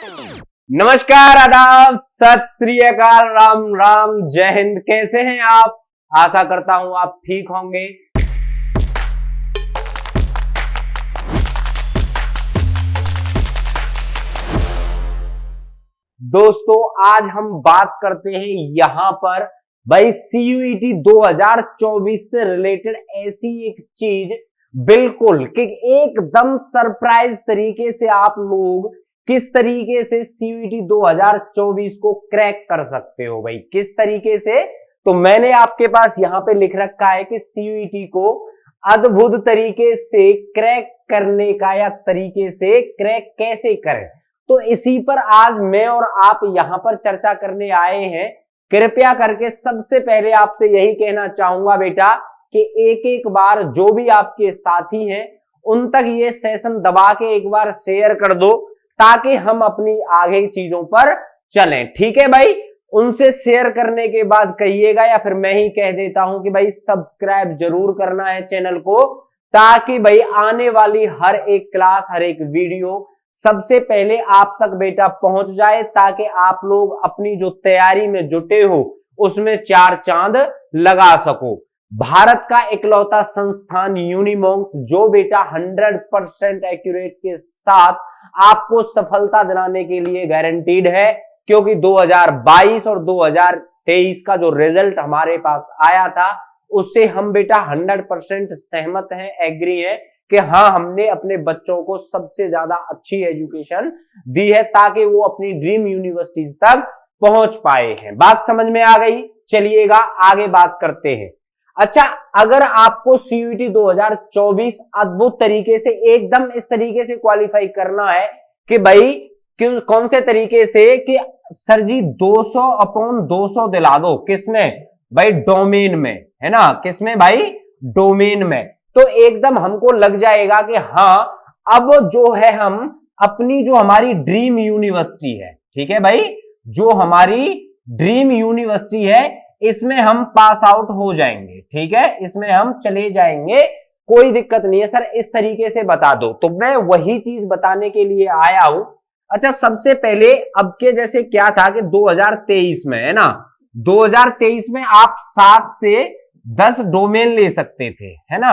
नमस्कार, आदाब, सत श्री अकाल, राम राम, जय हिंद। कैसे हैं आप? आशा करता हूं आप ठीक होंगे। दोस्तों, आज हम बात करते हैं यहां पर भाई CUET 2024 से रिलेटेड ऐसी एक चीज बिल्कुल कि एकदम सरप्राइज तरीके से आप लोग किस तरीके से CUET 2024 को क्रैक कर सकते हो भाई, किस तरीके से। तो मैंने आपके पास यहां पे लिख रखा है कि CUET को अद्भुत तरीके से क्रैक करने का या तरीके से क्रैक कैसे करें, तो इसी पर आज मैं और आप यहां पर चर्चा करने आए हैं। कृपया करके सबसे पहले आपसे यही कहना चाहूंगा बेटा कि एक एक बार जो भी आपके साथी हैं उन तक ये सेशन दबा के एक बार शेयर कर दो ताकि हम अपनी आगे चीजों पर चलें। ठीक है भाई, उनसे शेयर करने के बाद कहिएगा या फिर मैं ही कह देता हूं कि भाई सब्सक्राइब जरूर करना है चैनल को, ताकि भाई आने वाली हर एक क्लास, हर एक वीडियो सबसे पहले आप तक बेटा पहुंच जाए, ताकि आप लोग अपनी जो तैयारी में जुटे हो उसमें चार चांद लगा सको। भारत का इकलौता संस्थान यूनिमॉन्क्स जो बेटा 100% एक्यूरेट के साथ आपको सफलता दिलाने के लिए गारंटीड है, क्योंकि 2022 और 2023 का जो रिजल्ट हमारे पास आया था उससे हम बेटा 100% सहमत हैं, एग्री हैं कि हाँ, हमने अपने बच्चों को सबसे ज्यादा अच्छी एजुकेशन दी है ताकि वो अपनी ड्रीम यूनिवर्सिटी तक पहुंच पाए हैं। बात समझ में आ गई? चलिएगा आगे बात करते हैं। अच्छा, अगर आपको CUET 2024 अद्भुत तरीके से एकदम इस तरीके से क्वालिफाई करना है कि भाई कौन से तरीके से कि सर जी 200/200 दिला दो, किसमें भाई? डोमेन में, है ना? किसमें भाई? डोमेन में। तो एकदम हमको लग जाएगा कि हाँ, अब जो है हम अपनी जो हमारी ड्रीम यूनिवर्सिटी है, ठीक है भाई, जो हमारी ड्रीम यूनिवर्सिटी है इसमें हम पास आउट हो जाएंगे, ठीक है, इसमें हम चले जाएंगे, कोई दिक्कत नहीं है सर, इस तरीके से बता दो। तो मैं वही चीज बताने के लिए आया हूं। अच्छा, सबसे पहले अब के जैसे क्या था कि 2023 में, है ना, 2023 में आप 7 से 10 डोमेन ले सकते थे, है ना,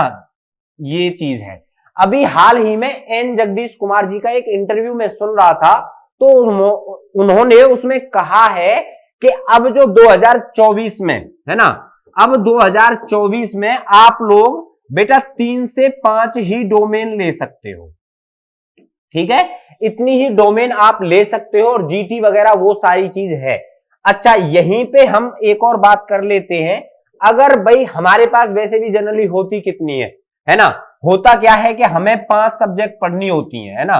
ये चीज है। अभी हाल ही में एन जगदीश कुमार जी का एक इंटरव्यू में सुन रहा था, तो उन्होंने उसमें कहा है कि अब जो 2024 में, है ना, अब 2024 में आप लोग बेटा 3 से 5 ही डोमेन ले सकते हो, ठीक है, इतनी ही डोमेन आप ले सकते हो और GT वगैरह वो सारी चीज है। अच्छा, यहीं पे हम एक और बात कर लेते हैं। अगर भाई हमारे पास वैसे भी जनरली होती कितनी है ना, होता क्या है कि हमें 5 सब्जेक्ट पढ़नी होती है ना,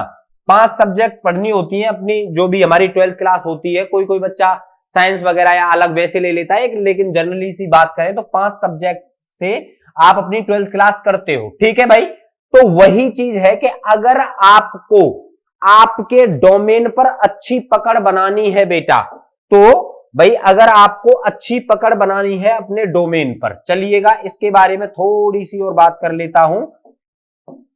5 सब्जेक्ट पढ़नी होती है अपनी, जो भी हमारी 12th क्लास होती है। कोई कोई बच्चा साइंस वगैरह या अलग वैसे ले लेता है, लेकिन जनरली सी बात करें तो 5 सब्जेक्ट से आप अपनी 12th क्लास करते हो, ठीक है भाई। तो वही चीज है कि अगर आपको आपके डोमेन पर अच्छी पकड़ बनानी है बेटा, तो भाई अगर आपको अच्छी पकड़ बनानी है अपने डोमेन पर, चलिएगा इसके बारे में थोड़ी सी और बात कर लेता हूं।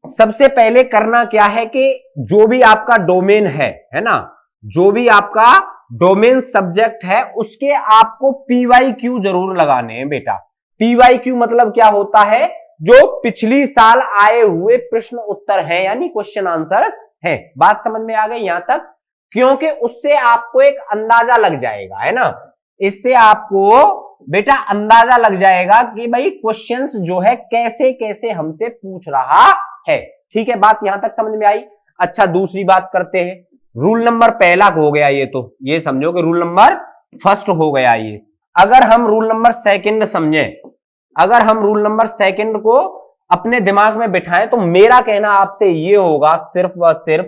सबसे पहले करना क्या है कि जो भी आपका डोमेन है ना, जो भी आपका डोमेन सब्जेक्ट है उसके आपको PYQ जरूर लगाने हैं बेटा। PYQ मतलब क्या होता है? जो पिछली साल आए हुए प्रश्न उत्तर हैं, यानी क्वेश्चन आंसर्स हैं। बात समझ में आ गई यहां तक? क्योंकि उससे आपको एक अंदाजा लग जाएगा, है ना, इससे आपको बेटा अंदाजा लग जाएगा कि भाई क्वेश्चंस जो है कैसे कैसे हमसे पूछ रहा है, ठीक है, बात यहां तक समझ में आई। अच्छा, दूसरी बात करते हैं। रूल नंबर पहला हो गया ये, तो ये समझो कि रूल नंबर फर्स्ट हो गया ये। अगर हम रूल नंबर सेकंड समझे, अगर हम रूल नंबर सेकंड को अपने दिमाग में बिठाएं, तो मेरा कहना आपसे ये होगा सिर्फ व सिर्फ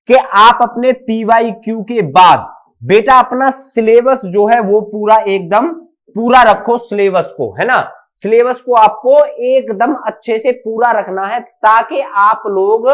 कि आप अपने PYQ के बाद बेटा अपना सिलेबस जो है वो पूरा एकदम पूरा रखो, सिलेबस को, है ना, सिलेबस को आपको एकदम अच्छे से पूरा रखना है, ताकि आप लोग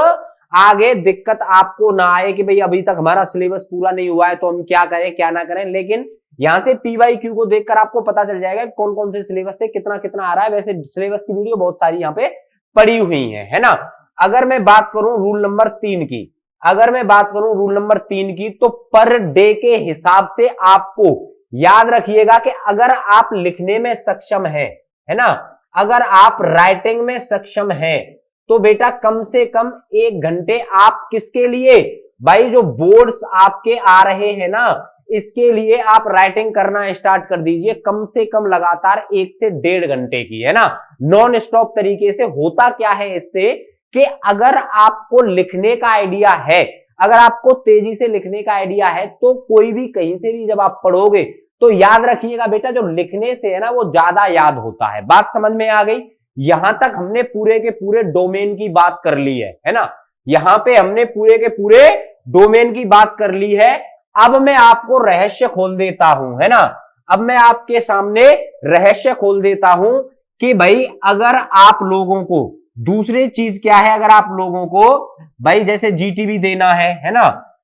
आगे दिक्कत आपको ना आए कि भाई अभी तक हमारा सिलेबस पूरा नहीं हुआ है तो हम क्या करें क्या ना करें। लेकिन यहां से PYQ को देखकर आपको पता चल जाएगा कौन कौन से सिलेबस से कितना कितना आ रहा है। वैसे सिलेबस की वीडियो बहुत सारी यहाँ पे पड़ी हुई है ना। अगर मैं बात करूं रूल नंबर 3 की, अगर मैं बात करूं रूल नंबर 3 की, तो पर डे के हिसाब से आपको याद रखिएगा कि अगर आप लिखने में सक्षम है ना, अगर आप राइटिंग में सक्षम हैं, तो बेटा कम से कम 1 घंटे आप किसके लिए, भाई जो बोर्ड्स आपके आ रहे हैं ना, इसके लिए आप राइटिंग करना स्टार्ट कर दीजिए, कम से कम लगातार 1 से 1.5 घंटे की, है ना, नॉन स्टॉप तरीके से। होता क्या है इससे कि अगर आपको लिखने का आइडिया है, अगर आपको तेजी से लिखने का आइडिया है, तो कोई भी कहीं से भी जब आप पढ़ोगे तो याद रखिएगा बेटा, जो लिखने से है ना वो ज्यादा याद होता है। बात समझ में आ गई? यहां तक हमने पूरे के पूरे डोमेन की बात कर ली है ना, यहां पे हमने पूरे के पूरे डोमेन की बात कर ली है। अब मैं आपको रहस्य खोल देता हूं, है ना, अब मैं आपके सामने रहस्य खोल देता हूं कि भाई अगर आप लोगों को दूसरी चीज क्या है, अगर आप लोगों को भाई जैसे जीटी भी देना है ना,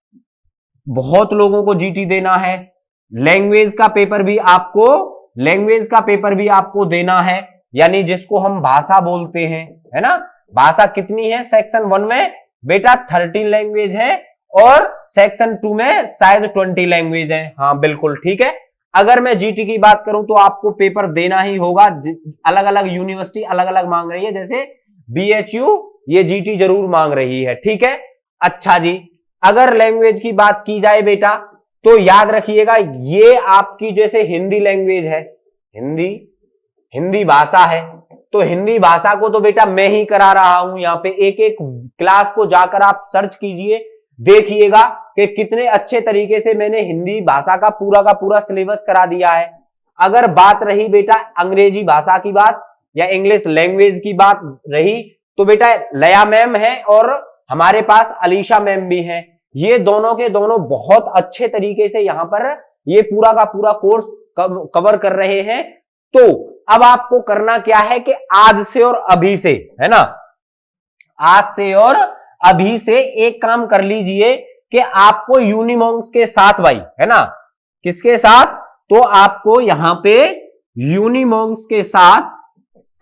बहुत लोगों को जीटी देना है, लैंग्वेज का पेपर भी आपको देना है, यानी जिसको हम भाषा बोलते हैं, है ना। भाषा कितनी है सेक्शन 1 में बेटा? 13 लैंग्वेज है, और सेक्शन 2 में शायद 20 लैंग्वेज है। हाँ बिल्कुल ठीक है। अगर मैं जीटी की बात करूं तो आपको पेपर देना ही होगा। अलग अलग यूनिवर्सिटी अलग अलग मांग रही है, जैसे बीएचयू ये जीटी जरूर मांग रही है, ठीक है। अच्छा जी, अगर लैंग्वेज की बात की जाए बेटा, तो याद रखिएगा ये आपकी जैसे हिंदी लैंग्वेज है, हिंदी भाषा है, तो हिंदी भाषा को तो बेटा मैं ही करा रहा हूं। यहां पे एक एक क्लास को जाकर आप सर्च कीजिए, देखिएगा कि कितने अच्छे तरीके से मैंने हिंदी भाषा का पूरा सिलेबस करा दिया है। अगर बात रही बेटा अंग्रेजी भाषा की बात या इंग्लिश लैंग्वेज की बात रही, तो बेटा लया मैम है और हमारे पास अलीशा मैम भी हैं। ये दोनों के दोनों बहुत अच्छे तरीके से यहां पर ये पूरा का पूरा कोर्स कवर कर रहे हैं। तो अब आपको करना क्या है कि आज से और अभी से, है ना, आज से और अभी से एक काम कर लीजिए कि आपको यूनिमोंग्स के साथ भाई, है ना, किसके साथ, तो आपको यहां पे यूनिमोंग्स के साथ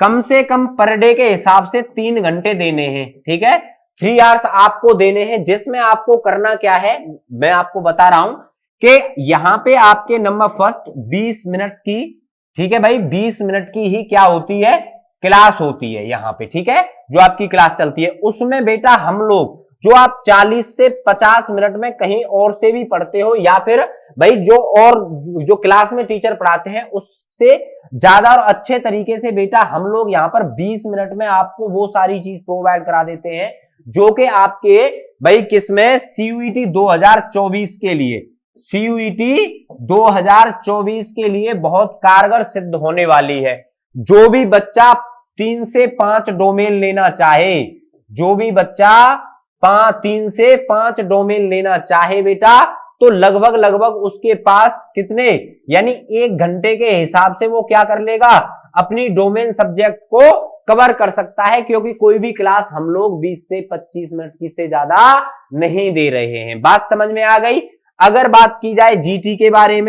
कम से कम पर डे के हिसाब से 3 घंटे देने हैं, ठीक है। 3 आवर्स आपको देने हैं, जिसमें आपको करना क्या है मैं आपको बता रहा हूं कि यहां पे आपके नंबर फर्स्ट 20 मिनट की, ठीक है भाई, 20 मिनट की ही क्या होती है, क्लास होती है यहां पे, ठीक है, जो आपकी क्लास चलती है। उसमें बेटा हम लोग जो आप 40 से 50 मिनट में कहीं और से भी पढ़ते हो, या फिर भाई जो क्लास में टीचर पढ़ाते हैं उससे ज्यादा और अच्छे तरीके से बेटा हम लोग यहां पर 20 मिनट में आपको वो सारी चीज प्रोवाइड करा देते हैं जो कि आपके भाई किसमें, सीयूईटी 2024 के लिए, सीयूईटी 2024 के लिए बहुत कारगर सिद्ध होने वाली है। जो भी बच्चा 3 से 5 डोमेन लेना चाहे, जो भी बच्चा 3 से 5 डोमेन लेना चाहे बेटा, तो लगभग उसके पास कितने, यानी 1 घंटे के हिसाब से वो क्या कर लेगा, अपनी डोमेन सब्जेक्ट को कवर कर सकता है, क्योंकि कोई भी क्लास हम लोग 20 से 25 मिनट की से ज्यादा नहीं दे रहे हैं। बात समझ में आ गई? अगर बात की जाए जीटी के बारे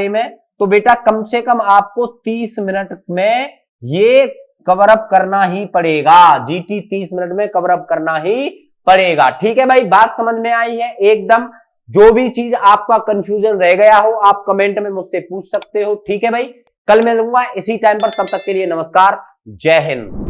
में, तो बेटा कम से कम आपको 30 मिनट में ये कवर अप करना ही पड़ेगा, जीटी 30 मिनट में कवर अप करना ही पड़ेगा, ठीक है भाई। बात समझ में आई है एकदम? जो भी चीज आपका कंफ्यूजन रह गया हो आप कमेंट में मुझसे पूछ सकते हो, ठीक है भाई। कल मिलूंगा इसी टाइम पर, तब तक के लिए नमस्कार, जय हिंद।